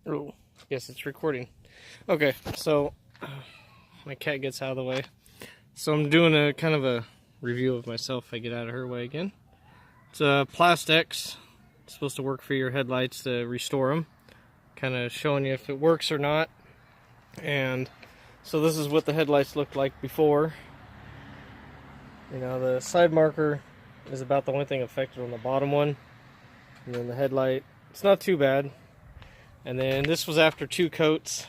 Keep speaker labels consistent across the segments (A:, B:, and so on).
A: Oh, yes, it's recording. Okay, so my cat gets out of the way. So I'm doing a kind of a review of myself if I get out of her way again. It's a PlastX. It's supposed to work for your headlights to restore them. Kind of showing you if it works or not. And so this is what the headlights looked like before. You know, the side marker is about the only thing affected on the bottom one. And then the headlight, it's not too bad. And then this was after 2 coats.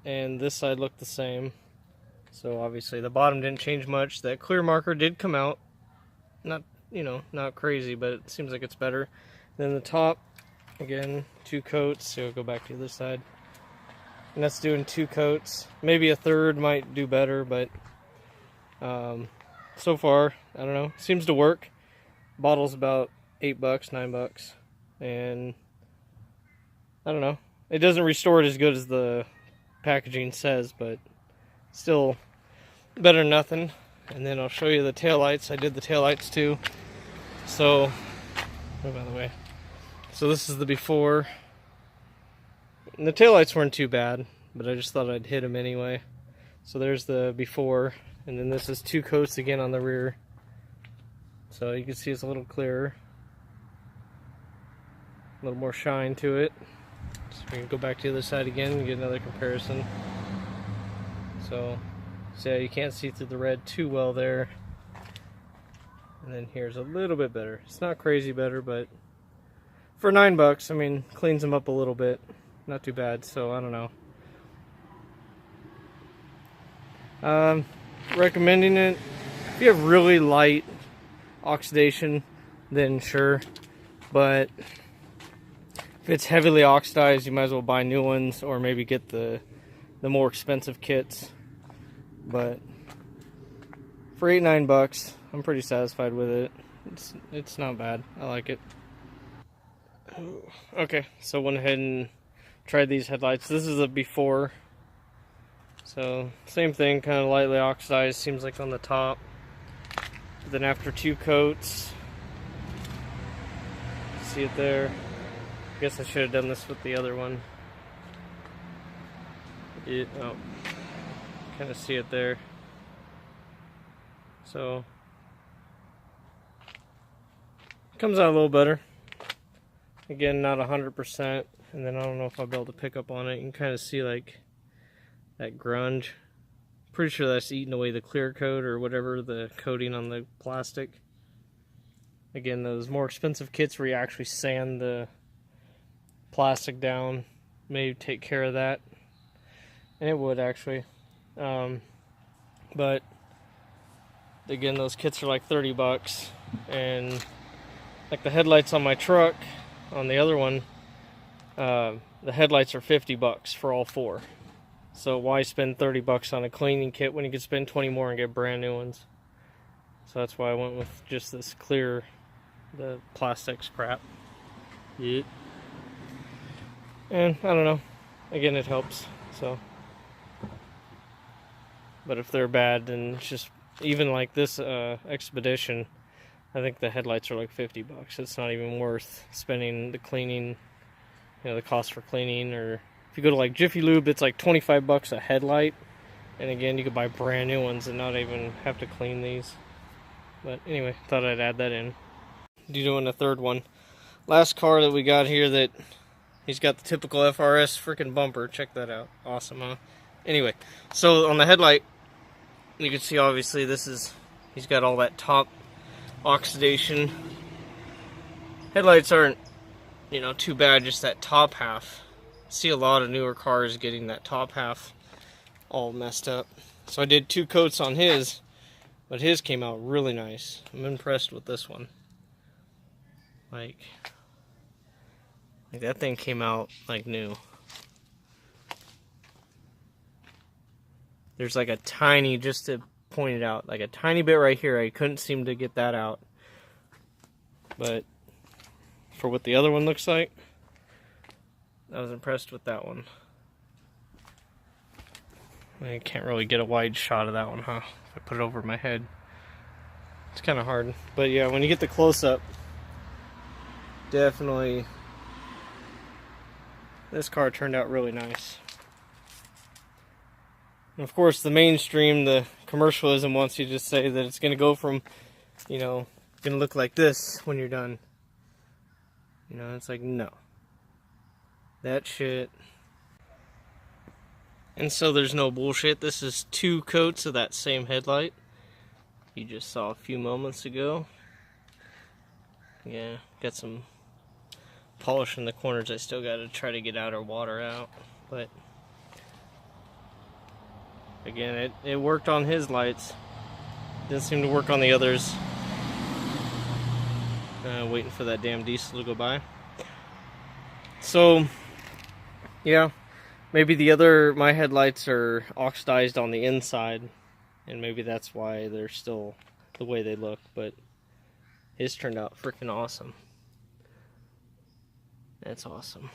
A: And this side looked the same. So obviously the bottom didn't change much. That clear marker did come out. Not, you know, not crazy, but it seems like it's better. Then the top, again, 2 coats. So we'll go back to the other side. And that's doing 2 coats. Maybe a third might do better, but so far, I don't know. Seems to work. Bottle's about $8, $9, and I don't know. It doesn't restore it as good as the packaging says, but still better than nothing. And then I'll show you the taillights. I did the taillights too. So, oh, by the way. So this is the before. And the taillights weren't too bad, but I just thought I'd hit them anyway. So there's the before, and then this is 2 coats again on the rear. So you can see it's a little clearer. A little more shine to it. So we can go back to the other side again and get another comparison. So you can't see through the red too well there. And then here's a little bit better. It's not crazy better, but for $9, I mean, cleans them up a little bit. Not too bad, so I don't know. Recommending it. If you have really light oxidation, then sure. But if it's heavily oxidized, you might as well buy new ones, or maybe get the more expensive kits. But for $8, $9, I'm pretty satisfied with it. It's not bad. I like it. Okay, so went ahead and tried these headlights. This is a before. So same thing, kind of lightly oxidized, seems like on the top. But then after 2 coats, see it there. I guess I should have done this with the other one. Oh, kind of see it there. So comes out a little better. Again, not 100%. And then I don't know if I'll be able to pick up on it. You can kind of see like that grunge. Pretty sure that's eating away the clear coat or whatever, the coating on the plastic. Again, those more expensive kits where you actually sand the plastic down may take care of that. And it would actually. But again, those kits are like $30. And like the headlights on my truck, on the other one, the headlights are $50 for all 4. So why spend $30 on a cleaning kit when you could spend 20 more and get brand new ones? So that's why I went with just this clear, the PlastX crap. Yeah. And I don't know. Again, it helps. So, but if they're bad, then it's just, even like this Expedition, I think the headlights are like $50. It's not even worth spending the cleaning, you know, the cost for cleaning. Or if you go to like Jiffy Lube, it's like $25 a headlight. And again, you could buy brand new ones and not even have to clean these. But anyway, thought I'd add that in. Doing a third one. Last car that we got here, that he's got the typical FRS freaking bumper. Check that out. Awesome, huh? Anyway, so on the headlight, you can see obviously this is, he's got all that top oxidation. Headlights aren't, you know, too bad, just that top half. See a lot of newer cars getting that top half all messed up. So I did 2 coats on his, but his came out really nice. I'm impressed with this one. Like that thing came out like new. There's like a tiny, just to point it out, like a tiny bit right here. I couldn't seem to get that out. But for what the other one looks like, I was impressed with that one. I can't really get a wide shot of that one, huh? If I put it over my head. It's kind of hard. But yeah, when you get the close-up, definitely this car turned out really nice. And of course, the mainstream, the commercialism wants you to say that it's going to go from, you know, going to look like this when you're done. You know, it's like, no. That shit. And so there's no bullshit. This is 2 coats of that same headlight you just saw a few moments ago. Yeah, got some polish in the corners I still got to try to get out or water out. But again, it worked on his lights. Didn't seem to work on the others. Waiting for that damn diesel to go by. So, yeah, maybe my headlights are oxidized on the inside, and maybe that's why they're still the way they look, but his turned out freaking awesome. That's awesome.